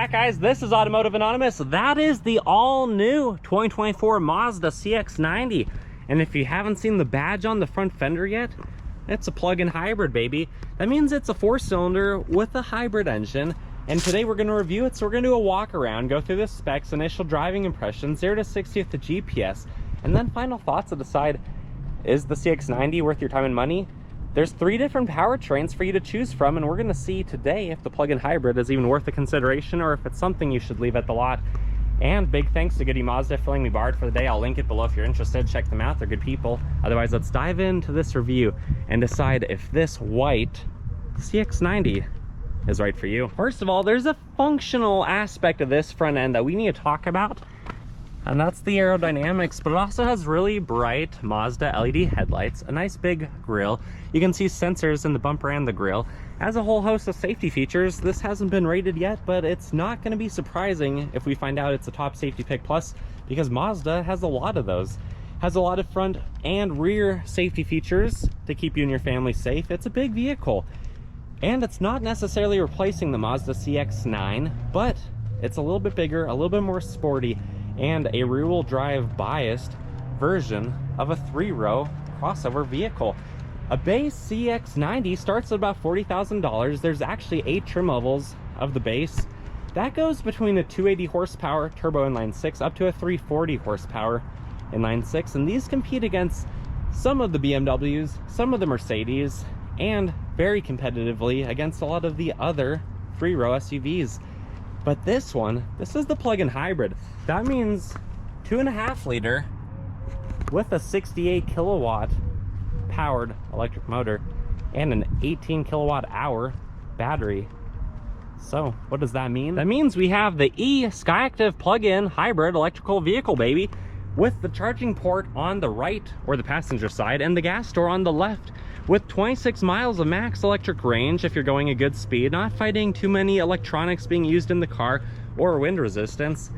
back, guys. This is Automotive Anonymous. That is the all-new 2024 Mazda CX-90. And if you haven't seen the badge on the front fender yet, it's a plug-in hybrid, baby. That means it's a 4-cylinder with a hybrid engine. And today we're going to review it, so we're going to do a walk around, go through the specs, initial driving impressions, 0 to 60 with the GPS, and then final thoughts to decide, is the CX-90 worth your time and money? There's 3 different powertrains for you to choose from, and we're going to see today if the plug-in hybrid is even worth the consideration or if it's something you should leave at the lot. And big thanks to Goody Mazda for letting me borrow it for the day. I'll link it below if you're interested. Check them out. They're good people. Otherwise, let's dive into this review and decide if this white CX-90 is right for you. First of all, there's a functional aspect of this front end that we need to talk about, and that's the aerodynamics, but it also has really bright Mazda LED headlights, a nice big grille. You can see sensors in the bumper and the grille. Has a whole host of safety features. This hasn't been rated yet, but it's not going to be surprising if we find out it's a top safety pick plus, because Mazda has a lot of those. Has a lot of front and rear safety features to keep you and your family safe. It's a big vehicle, and it's not necessarily replacing the Mazda CX-9, but it's a little bit bigger, a little bit more sporty, and a rear-wheel drive biased version of a 3-row crossover vehicle. A base CX-90 starts at about $40,000. There's actually 8 trim levels of the base. That goes between a 280 horsepower turbo inline 6 up to a 340 horsepower inline 6, and these compete against some of the BMWs, some of the Mercedes, and very competitively against a lot of the other 3-row SUVs. But this one, this is the plug-in hybrid. That means 2.5 liter with a 68 kilowatt powered electric motor and an 18 kilowatt hour battery. So what does that mean? That means we have the Skyactiv plug-in hybrid electrical vehicle, baby, with the charging port on the right or the passenger side and the gas door on the left, with 26 miles of max electric range if you're going a good speed, not fighting too many electronics being used in the car or wind resistance.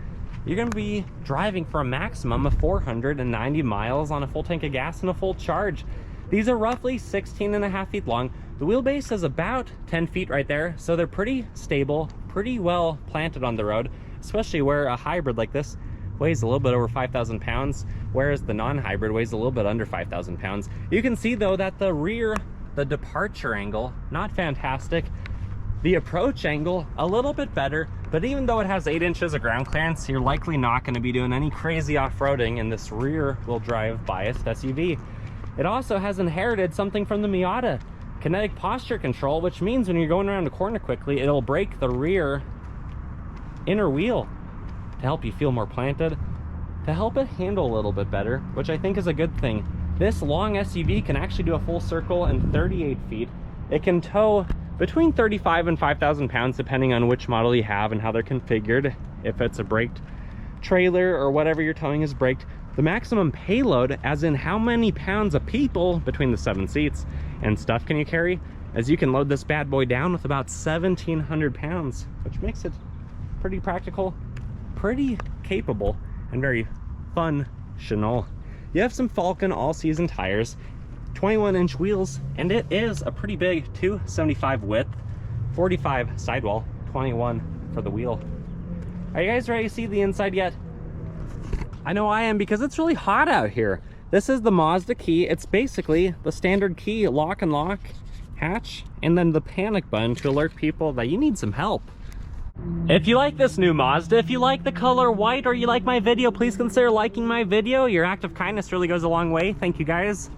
You're going to be driving for a maximum of 490 miles on a full tank of gas and a full charge. These are roughly 16.5 feet long. The wheelbase is about 10 feet right there, so they're pretty stable, pretty well planted on the road, especially where a hybrid like this weighs a little bit over 5,000 pounds, whereas the non-hybrid weighs a little bit under 5,000 pounds. You can see though that the rear, the departure angle, not fantastic. The approach angle, a little bit better, but even though it has 8 inches of ground clearance, you're likely not going to be doing any crazy off-roading in this rear-wheel drive biased SUV. It also has inherited something from the Miata, kinetic posture control, which means when you're going around a corner quickly, it'll brake the rear inner wheel to help you feel more planted, to help it handle a little bit better, which I think is a good thing. This long SUV can actually do a full circle in 38 feet. It can tow between 35 and 5,000 pounds depending on which model you have and how they're configured. If it's a braked trailer or whatever you're towing is braked. The maximum payload, as in how many pounds of people between the 7 seats and stuff can you carry, as you can load this bad boy down with about 1,700 pounds, which makes it pretty practical, pretty capable, and very functional. You have some Falcon all-season tires, 21-inch wheels, and it is a pretty big 275 width, 45 sidewall, 21 for the wheel. Are you guys ready to see the inside yet? I know I am, because it's really hot out here. This is the Mazda key. It's basically the standard key, lock and lock hatch, and then the panic button to alert people that you need some help. If you like this new Mazda, if you like the color white, or you like my video, please consider liking my video. Your act of kindness really goes a long way. Thank you, guys.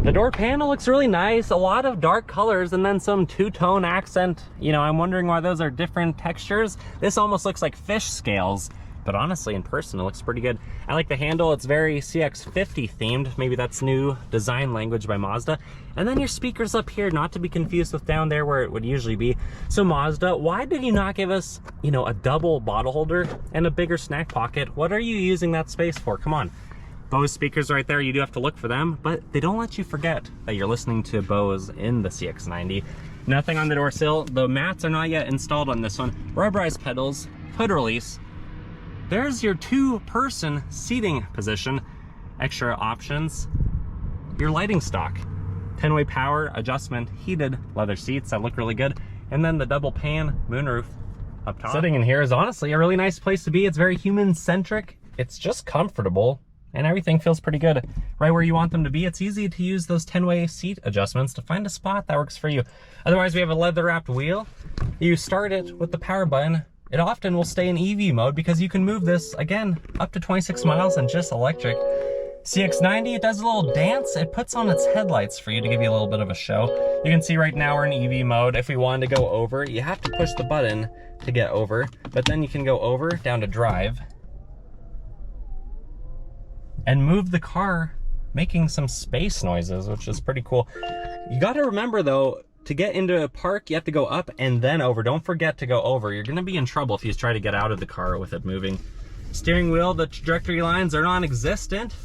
The door panel looks really nice, a lot of dark colors, and then some two-tone accent. You know, I'm wondering why those are different textures. This almost looks like fish scales, but honestly, in person, it looks pretty good. I like the handle. It's very CX-50 themed. Maybe that's new design language by Mazda. And then your speakers up here, not to be confused with down there where it would usually be. So Mazda, why did you not give us, you know, a double bottle holder and a bigger snack pocket? What are you using that space for? Come on. Bose speakers right there, you do have to look for them, but they don't let you forget that you're listening to Bose in the CX-90. Nothing on the door sill. The mats are not yet installed on this one. Rubberized pedals, hood release. There's your 2-person seating position. Extra options. Your lighting stock. 10-way power adjustment, heated leather seats that look really good. And then the double pan moonroof up top. Sitting in here is honestly a really nice place to be. It's very human-centric. It's just comfortable, and everything feels pretty good right where you want them to be. It's easy to use those 10-way seat adjustments to find a spot that works for you. Otherwise, we have a leather-wrapped wheel. You start it with the power button. It often will stay in EV mode because you can move this, again, up to 26 miles and just electric. CX-90, it does a little dance. It puts on its headlights for you to give you a little bit of a show. You can see right now we're in EV mode. If we wanted to go over, you have to push the button to get over, but then you can go over down to drive and move the car, making some space noises, which is pretty cool. You got to remember though, to get into a park, you have to go up and then over. Don't forget to go over. You're gonna be in trouble if you try to get out of the car with it moving. Steering wheel, the trajectory lines are non-existent,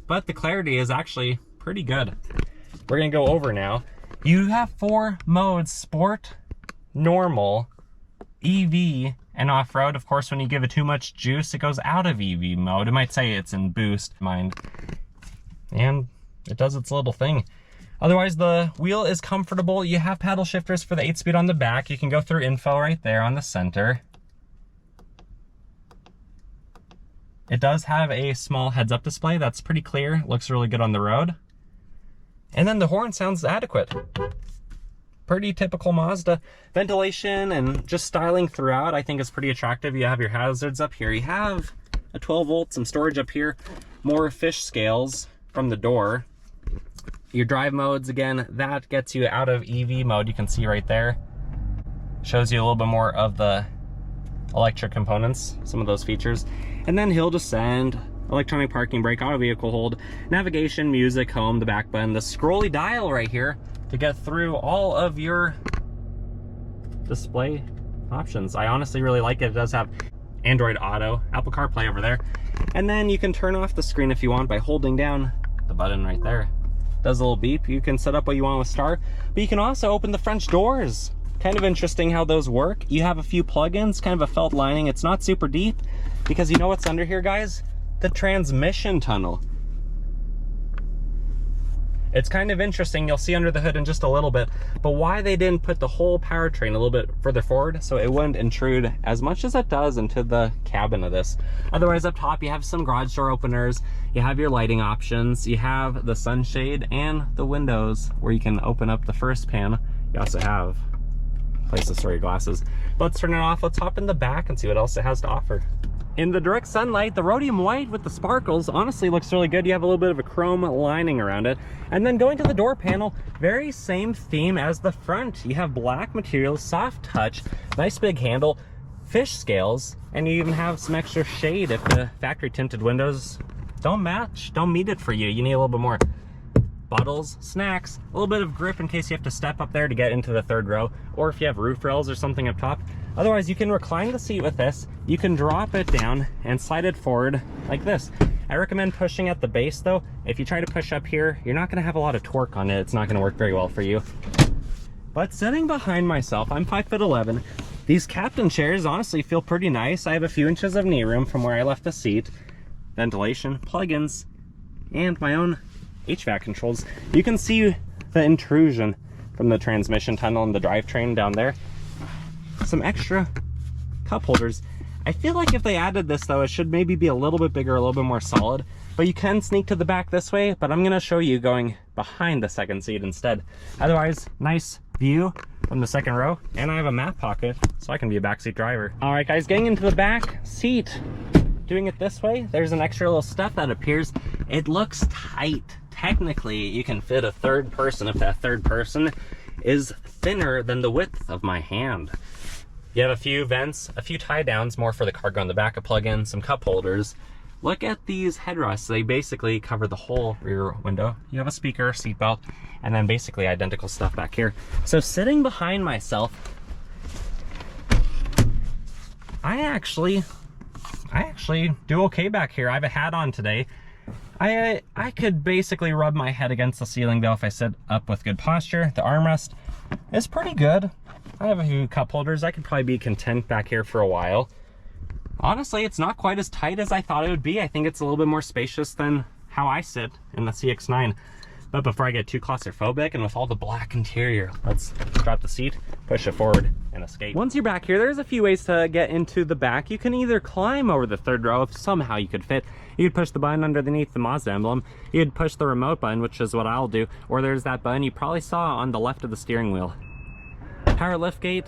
but the clarity is actually pretty good. We're gonna go over now. You have 4 modes: sport, normal, EV, and off-road. Of course, when you give it too much juice, it goes out of EV mode. It might say it's in boost, mind. And it does its little thing. Otherwise, the wheel is comfortable. You have paddle shifters for the 8-speed on the back. You can go through info right there on the center. It does have a small heads-up display that's pretty clear. Looks really good on the road. And then the horn sounds adequate. Pretty typical Mazda. Ventilation and just styling throughout I think is pretty attractive. You have your hazards up here. You have a 12 volt, some storage up here, more fish scales from the door. Your drive modes, again, that gets you out of EV mode. You can see right there. Shows you a little bit more of the electric components, some of those features. And then hill descend, electronic parking brake, auto vehicle hold, navigation, music, home, the back button, the scrolly dial right here to get through all of your display options. I honestly really like it. It does have Android Auto, Apple CarPlay over there. And then you can turn off the screen if you want by holding down the button right there. Does a little beep. You can set up what you want with Star, but you can also open the French doors. Kind of interesting how those work. You have a few plugins, kind of a felt lining. It's not super deep because you know what's under here, guys? The transmission tunnel. It's kind of interesting. You'll see under the hood in just a little bit, but why they didn't put the whole powertrain a little bit further forward so it wouldn't intrude as much as it does into the cabin of this. Otherwise, up top, you have some garage door openers. You have your lighting options. You have the sunshade and the windows where you can open up the first pan. You also have a place to store your glasses. Let's turn it off. Let's hop in the back and see what else it has to offer. In the direct sunlight, the rhodium white with the sparkles honestly looks really good. You have a little bit of a chrome lining around it. And then going to the door panel, very same theme as the front. You have black materials, soft touch, nice big handle, fish scales, and you even have some extra shade if the factory tinted windows don't meet it for you. You need a little bit more. Bottles, snacks, a little bit of grip in case you have to step up there to get into the third row, or if you have roof rails or something up top. Otherwise, you can recline the seat with this. You can drop it down and slide it forward like this. I recommend pushing at the base though. If you try to push up here, you're not gonna have a lot of torque on it. It's not gonna work very well for you. But sitting behind myself, I'm 5'11". These captain chairs honestly feel pretty nice. I have a few inches of knee room from where I left the seat. Ventilation, plugins, and my own HVAC controls. You can see the intrusion from the transmission tunnel and the drivetrain down there. Some extra cup holders. I feel like if they added this though, it should maybe be a little bit bigger, a little bit more solid, but you can sneak to the back this way, but I'm gonna show you going behind the second seat instead. Otherwise, nice view from the second row, and I have a map pocket so I can be a backseat driver. All right guys, getting into the back seat, doing it this way, there's an extra little step that appears. It looks tight. Technically, you can fit a third person if that third person is thinner than the width of my hand. You have a few vents, a few tie downs, more for the cargo in the back, a plug-in, some cup holders. Look at these headrests. They basically cover the whole rear window. You have a speaker, seatbelt, and then basically identical stuff back here. So sitting behind myself, I actually do okay back here. I have a hat on today. I could basically rub my head against the ceiling though if I sit up with good posture. The armrest is pretty good. I have a few cup holders. I could probably be content back here for a while. Honestly, it's not quite as tight as I thought it would be. I think it's a little bit more spacious than how I sit in the CX-9. But before I get too claustrophobic and with all the black interior, let's drop the seat, push it forward, and escape. Once you're back here, there's a few ways to get into the back. You can either climb over the third row if somehow you could fit. You could push the button underneath the Mazda emblem. You'd push the remote button, which is what I'll do. Or there's that button you probably saw on the left of the steering wheel. Power liftgate.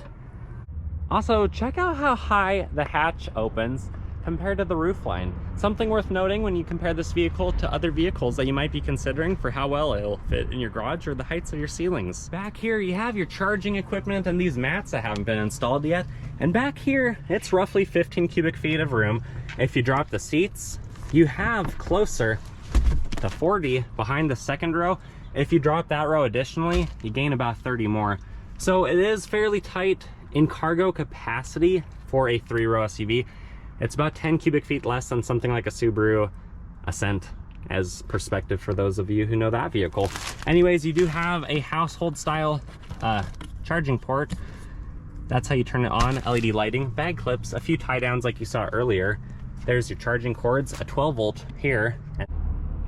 Also, check out how high the hatch opens compared to the roofline. Something worth noting when you compare this vehicle to other vehicles that you might be considering for how well it'll fit in your garage or the heights of your ceilings. Back here you have your charging equipment and these mats that haven't been installed yet. And back here it's roughly 15 cubic feet of room. If you drop the seats, you have closer to 40 behind the second row. If you drop that row additionally, you gain about 30 more. So it is fairly tight in cargo capacity for a 3-row SUV. It's about 10 cubic feet less than something like a Subaru Ascent, as perspective for those of you who know that vehicle. Anyways, you do have a household style charging port. That's how you turn it on. LED lighting, bag clips, a few tie downs like you saw earlier. There's your charging cords, a 12 volt here.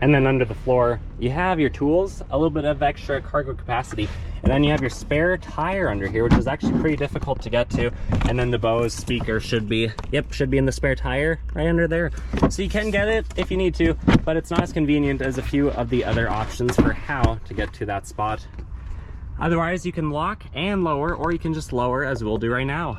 And then under the floor, you have your tools, a little bit of extra cargo capacity. And then you have your spare tire under here, which is actually pretty difficult to get to. And then the Bose speaker should be in the spare tire right under there. So you can get it if you need to, but it's not as convenient as a few of the other options for how to get to that spot. Otherwise, you can lock and lower, or you can just lower as we'll do right now.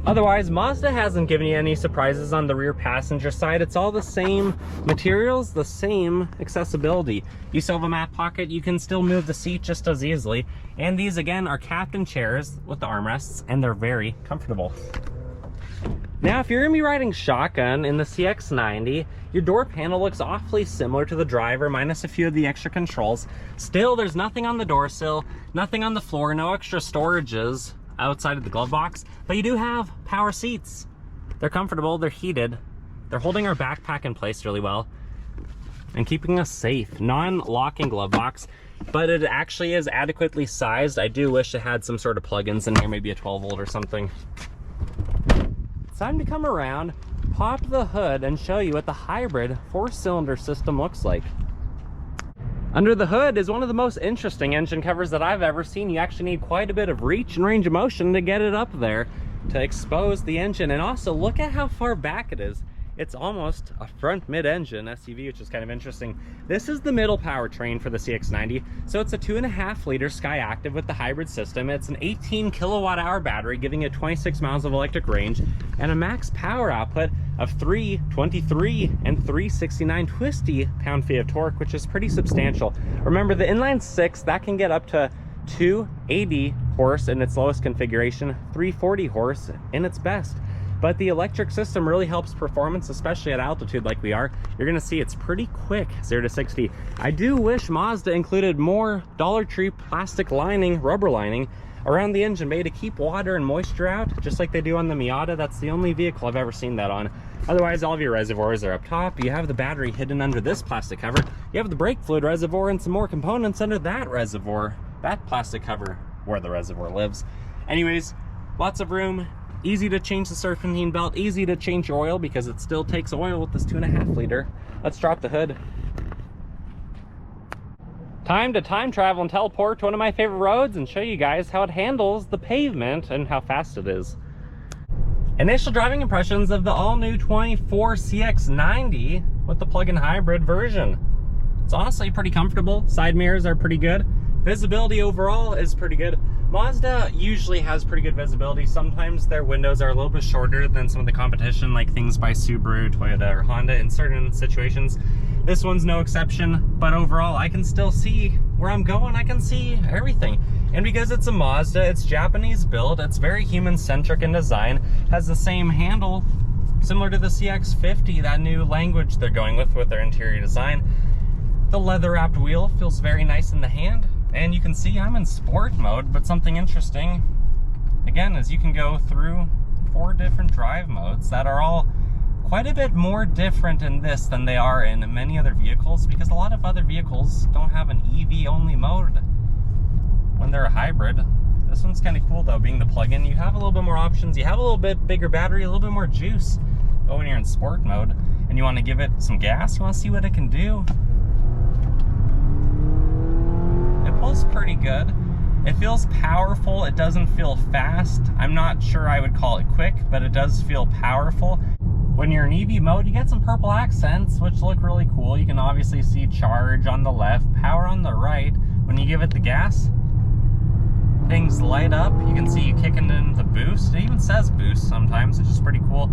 Otherwise, Mazda hasn't given you any surprises on the rear passenger side. It's all the same materials, the same accessibility. You still have a mat pocket. You can still move the seat just as easily. And these, again, are captain chairs with the armrests, and they're very comfortable. Now, if you're going to be riding shotgun in the CX-90, your door panel looks awfully similar to the driver, minus a few of the extra controls. Still, there's nothing on the door sill, nothing on the floor, no extra storages outside of the glove box, but you do have power seats. They're comfortable, they're heated, they're holding our backpack in place really well and keeping us safe. Non-locking glove box, but it actually is adequately sized. I do wish it had some sort of plugins in here, maybe a 12 volt or something. It's time to come around, pop the hood, and show you what the hybrid 4-cylinder system looks like. Under the hood is one of the most interesting engine covers that I've ever seen. You actually need quite a bit of reach and range of motion to get it up there to expose the engine. And also look at how far back it is. It's almost a front mid-engine SUV, which is kind of interesting. This is the middle powertrain for the CX-90. So it's a 2.5 liter Skyactiv with the hybrid system. It's an 18 kilowatt hour battery, giving it 26 miles of electric range and a max power output of 323 and 369 twisty pound-feet of torque, which is pretty substantial. Remember, the inline six, that can get up to 280 horse in its lowest configuration, 340 horse in its best. But the electric system really helps performance, especially at altitude like we are. You're gonna see it's pretty quick, 0 to 60. I do wish Mazda included more Dollar Tree plastic lining, rubber lining, around the engine bay to keep water and moisture out, just like they do on the Miata. That's the only vehicle I've ever seen that on. Otherwise, all of your reservoirs are up top. You have the battery hidden under this plastic cover. You have the brake fluid reservoir and some more components under that reservoir, that plastic cover where the reservoir lives. Anyways, lots of room. Easy to change the serpentine belt, easy to change your oil because it still takes oil with this 2.5 liter. Let's drop the hood. Time to time travel and teleport to one of my favorite roads and show you guys how it handles the pavement and how fast it is. Initial driving impressions of the all-new 24 CX-90 with the plug-in hybrid version. It's honestly pretty comfortable. Side mirrors are pretty good. Visibility overall is pretty good. Mazda usually has pretty good visibility. Sometimes their windows are a little bit shorter than some of the competition, like things by Subaru, Toyota, or Honda in certain situations. This one's no exception, but overall I can still see where I'm going. I can see everything. And because it's a Mazda, it's Japanese built, it's very human-centric in design, has the same handle similar to the CX-50, that new language they're going with their interior design. The leather-wrapped wheel feels very nice in the hand. And you can see I'm in sport mode, but something interesting, again, is you can go through 4 different drive modes that are all quite a bit more different in this than they are in many other vehicles, because a lot of other vehicles don't have an EV-only mode when they're a hybrid. This one's kind of cool though, being the plug-in. You have a little bit more options, you have a little bit bigger battery, a little bit more juice. But when you're in sport mode and you want to give it some gas, you want to see what it can do, pretty good. It feels powerful. It doesn't feel fast. I'm not sure I would call it quick, but it does feel powerful. When you're in EV mode, you get some purple accents, which look really cool. You can obviously see charge on the left, power on the right. When you give it the gas, things light up. You can see you kicking in the boost. It even says boost sometimes, which is pretty cool.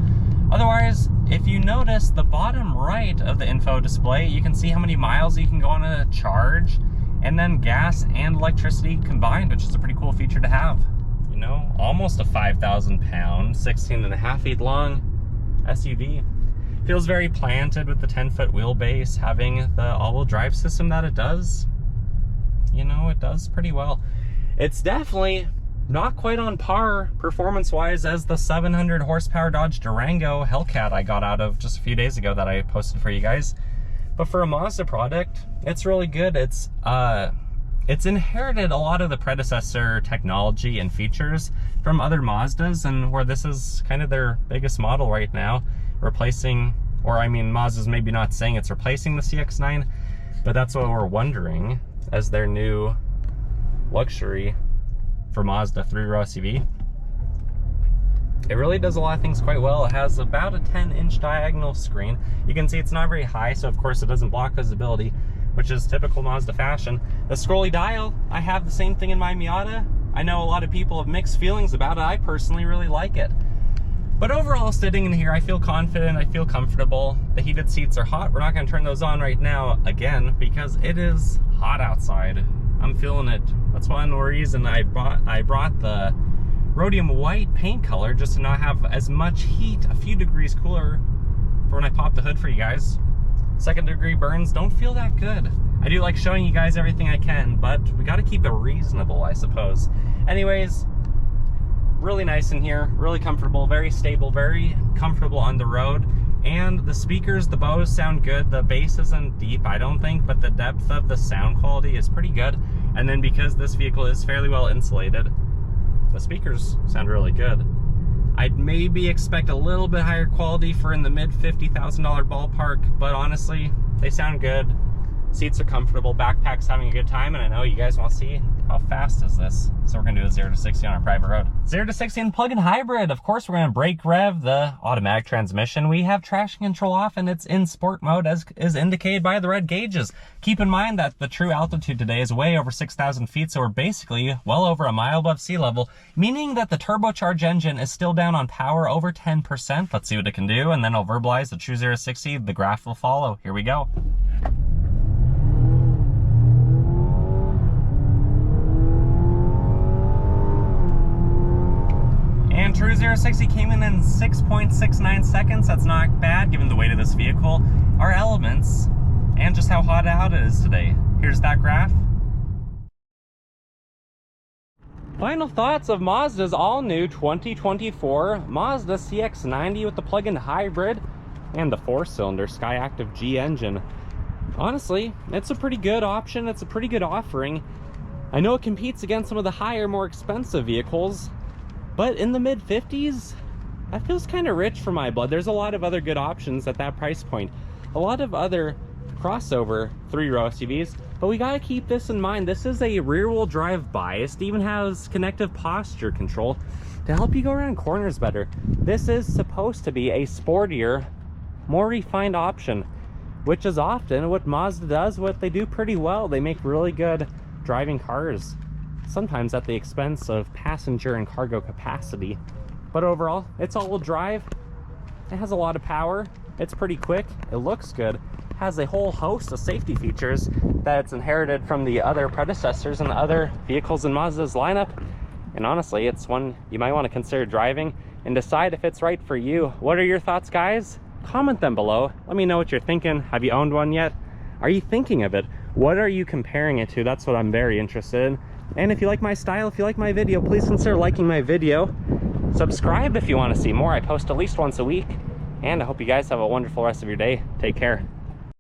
Otherwise, if you notice the bottom right of the info display, you can see how many miles you can go on a charge, and then gas and electricity combined, which is a pretty cool feature to have. You know, almost a 5,000 pound, 16.5 feet long SUV. Feels very planted with the 10-foot wheelbase, having the all-wheel drive system that it does. You know, it does pretty well. It's definitely not quite on par performance-wise as the 700 horsepower Dodge Durango Hellcat I got out of just a few days ago that I posted for you guys. But for a Mazda product, it's really good. It's inherited a lot of the predecessor technology and features from other Mazdas, and where this is kind of their biggest model right now, replacing, or I mean, Mazda's maybe not saying it's replacing the CX-9, but that's what we're wondering as their new luxury for Mazda 3-row SUV. It really does a lot of things quite well. It has about a 10-inch diagonal screen. You can see it's not very high, so of course it doesn't block visibility, which is typical Mazda fashion. The scrolly dial, I have the same thing in my Miata. I know a lot of people have mixed feelings about it. I personally really like it. But overall, sitting in here, I feel confident, I feel comfortable. The heated seats are hot. We're not gonna turn those on right now, again, because it is hot outside. I'm feeling it. That's one reason I brought the rhodium white paint color, just to not have as much heat, a few degrees cooler for when I pop the hood for you guys. Second degree burns don't feel that good. I do like showing you guys everything I can, but we gotta keep it reasonable, I suppose. Anyways, really nice in here, really comfortable, very stable, very comfortable on the road. And the speakers, the Bose sound good. The bass isn't deep, I don't think, but the depth of the sound quality is pretty good. And then because this vehicle is fairly well insulated, the speakers sound really good. I'd maybe expect a little bit higher quality for in the mid $50,000 ballpark, but honestly, they sound good. Seats are comfortable, backpack's having a good time, and I know you guys want to see how fast is this. So we're gonna do a 0 to 60 on our private road. 0 to 60 in plug-in hybrid. Of course, we're gonna brake rev the automatic transmission. We have traction control off, and it's in sport mode as is indicated by the red gauges. Keep in mind that the true altitude today is way over 6,000 feet, so we're basically well over a mile above sea level, meaning that the turbocharged engine is still down on power over 10%. Let's see what it can do, and then I'll verbalize the true 0 to 60. The graph will follow. Here we go. And true 0 to 60 came in 6.69 seconds. That's not bad given the weight of this vehicle, our elements, and just how hot out it is today. Here's that graph. Final thoughts of Mazda's all-new 2024 Mazda CX-90 with the plug-in hybrid and the 4-cylinder Skyactiv G engine. Honestly, it's a pretty good option. It's a pretty good offering. I know it competes against some of the higher, more expensive vehicles, but in the mid-50s, that feels kind of rich for my blood. There's a lot of other good options at that price point. A lot of other crossover 3-row SUVs, but we gotta keep this in mind. This is a rear-wheel drive biased, even has connective posture control to help you go around corners better. This is supposed to be a sportier, more refined option, which is often what Mazda does, what they do pretty well. They make really good driving cars, sometimes at the expense of passenger and cargo capacity. But overall, it's all-wheel drive. It has a lot of power. It's pretty quick. It looks good. Has a whole host of safety features that it's inherited from the other predecessors and the other vehicles in Mazda's lineup. And honestly, it's one you might want to consider driving and decide if it's right for you. What are your thoughts, guys? Comment them below. Let me know what you're thinking. Have you owned one yet? Are you thinking of it? What are you comparing it to? That's what I'm very interested in. And if you like my style, if you like my video, please consider liking my video. Subscribe if you want to see more. I post at least once a week. And I hope you guys have a wonderful rest of your day. Take care.